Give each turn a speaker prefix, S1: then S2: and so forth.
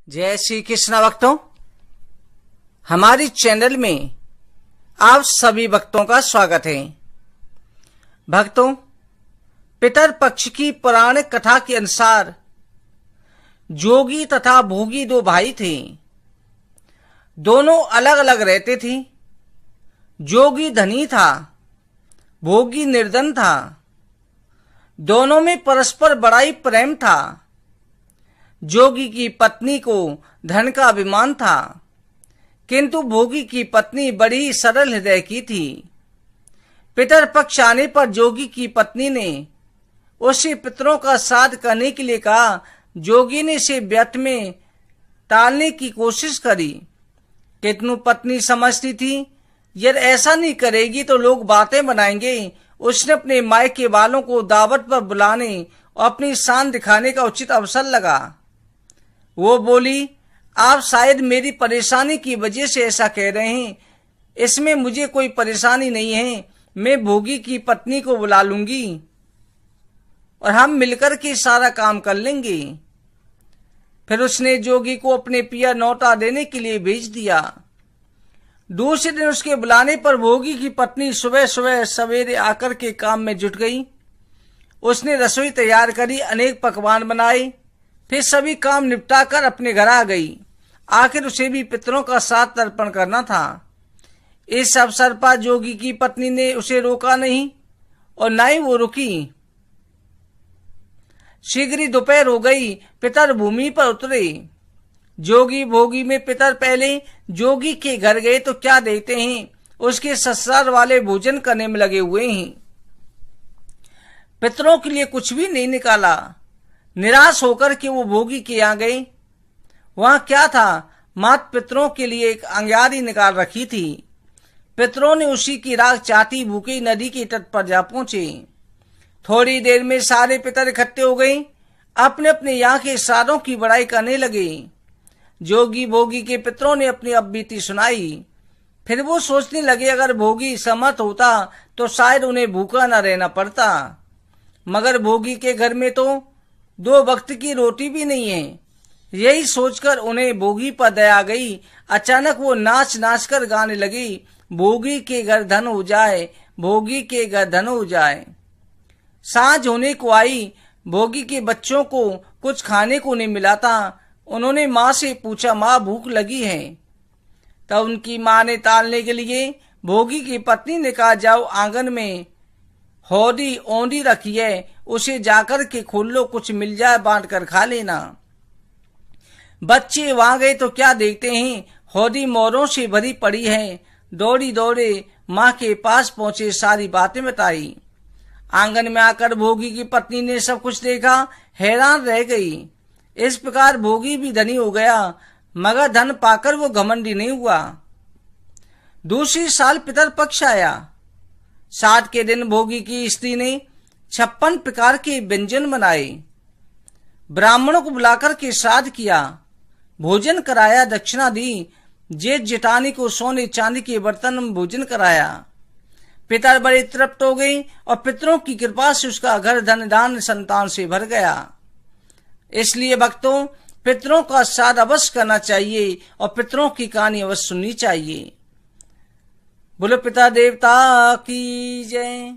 S1: जय श्री कृष्ण भक्तों, हमारी चैनल में आप सभी भक्तों का स्वागत है। भक्तों, पितर पक्ष की पौराणिक कथा के अनुसार जोगी तथा भोगी दो भाई थे। दोनों अलग अलग रहते थे। जोगी धनी था, भोगी निर्धन था। दोनों में परस्पर बड़ा ही प्रेम था। जोगी की पत्नी को धन का अभिमान था, किंतु भोगी की पत्नी बड़ी सरल हृदय की थी। पितर पक्ष आने पर जोगी की पत्नी ने उसे पितरों का श्राद्ध करने के लिए कहा। जोगी ने इसे व्यर्थ में टालने की कोशिश करी, किंतु पत्नी समझती थी यदि ऐसा नहीं करेगी तो लोग बातें बनाएंगे। उसने अपने मायके वालों को दावत पर बुलाने और अपनी शान दिखाने का उचित अवसर लगा। वो बोली, आप शायद मेरी परेशानी की वजह से ऐसा कह रहे हैं। इसमें मुझे कोई परेशानी नहीं है। मैं भोगी की पत्नी को बुला लूंगी और हम मिलकर के सारा काम कर लेंगे। फिर उसने जोगी को अपने पिया नौटा देने के लिए भेज दिया। दूसरे दिन उसके बुलाने पर भोगी की पत्नी सुबह सुबह सवेरे आकर के काम में जुट गई। उसने रसोई तैयार करी, अनेक पकवान बनाए, फिर सभी काम निपटाकर अपने घर आ गई। आखिर उसे भी पितरों का श्राद्ध तर्पण करना था। इस अवसर पर जोगी की पत्नी ने उसे रोका नहीं और न ही वो रुकी। शीघ्र ही दोपहर हो गई। पितर भूमि पर उतरे। जोगी भोगी में पितर पहले जोगी के घर गए तो क्या देखते हैं, उसके ससुराल वाले भोजन करने में लगे हुए हैं। पितरों के लिए कुछ भी नहीं निकाला। निराश होकर के वो भोगी के यहाँ गए। वहां क्या था, मात पितरों के लिए एक अंगारी निकाल रखी थी। पितरों ने उसी की राख चाहती भूखे नदी के तट पर जा पहुंचे। थोड़ी देर में सारे पितर इकट्ठे हो गए। अपने अपने यहाँ के सारों की बड़ाई करने लगे। जोगी भोगी के पितरों ने अपनी अपबीती सुनाई। फिर वो सोचने लगे अगर भोगी समर्थ होता तो शायद उन्हें भूखा न रहना पड़ता, मगर भोगी के घर में तो 2 वक्त की रोटी भी नहीं है। यही सोचकर उन्हें भोगी पर दया आ गई। अचानक वो नाच नाच कर गाने लगी, भोगी के घर धन हो जाए, भोगी के घर धन हो जाए। सांझ होने को आई। भोगी के बच्चों को कुछ खाने को नहीं मिला था। उन्होंने माँ से पूछा, माँ भूख लगी है। तब उनकी माँ ने टालने के लिए भोगी की पत्नी ने कहा, जाओ आंगन में हौदी ओंदी रखी है, उसे जाकर के खोल लो, कुछ मिल जाए बांट कर खा लेना। बच्चे वहां गए तो क्या देखते हैं, हौदी मोरों से भरी पड़ी है। दौड़ी दौड़े माँ के पास पहुंचे, सारी बातें बताई। आंगन में आकर भोगी की पत्नी ने सब कुछ देखा, हैरान रह गई। इस प्रकार भोगी भी धनी हो गया, मगर धन पाकर वो घमंडी नहीं हुआ। दूसरी साल पितर पक्ष आया। श्राद्ध के दिन भोगी की स्त्री ने 56 प्रकार के व्यंजन बनाए। ब्राह्मणों को बुलाकर के श्राद्ध किया, भोजन कराया, दक्षिणा दी। जेठ जेठानी को सोने चांदी के बर्तन में भोजन कराया। पितर बड़े तृप्त हो गए और पितरों की कृपा से उसका घर धन दान संतान से भर गया। इसलिए भक्तों, पितरों का श्राद्ध अवश्य करना चाहिए और पितरों की कहानी अवश्य सुननी चाहिए। बोलो पिता देवता की जय।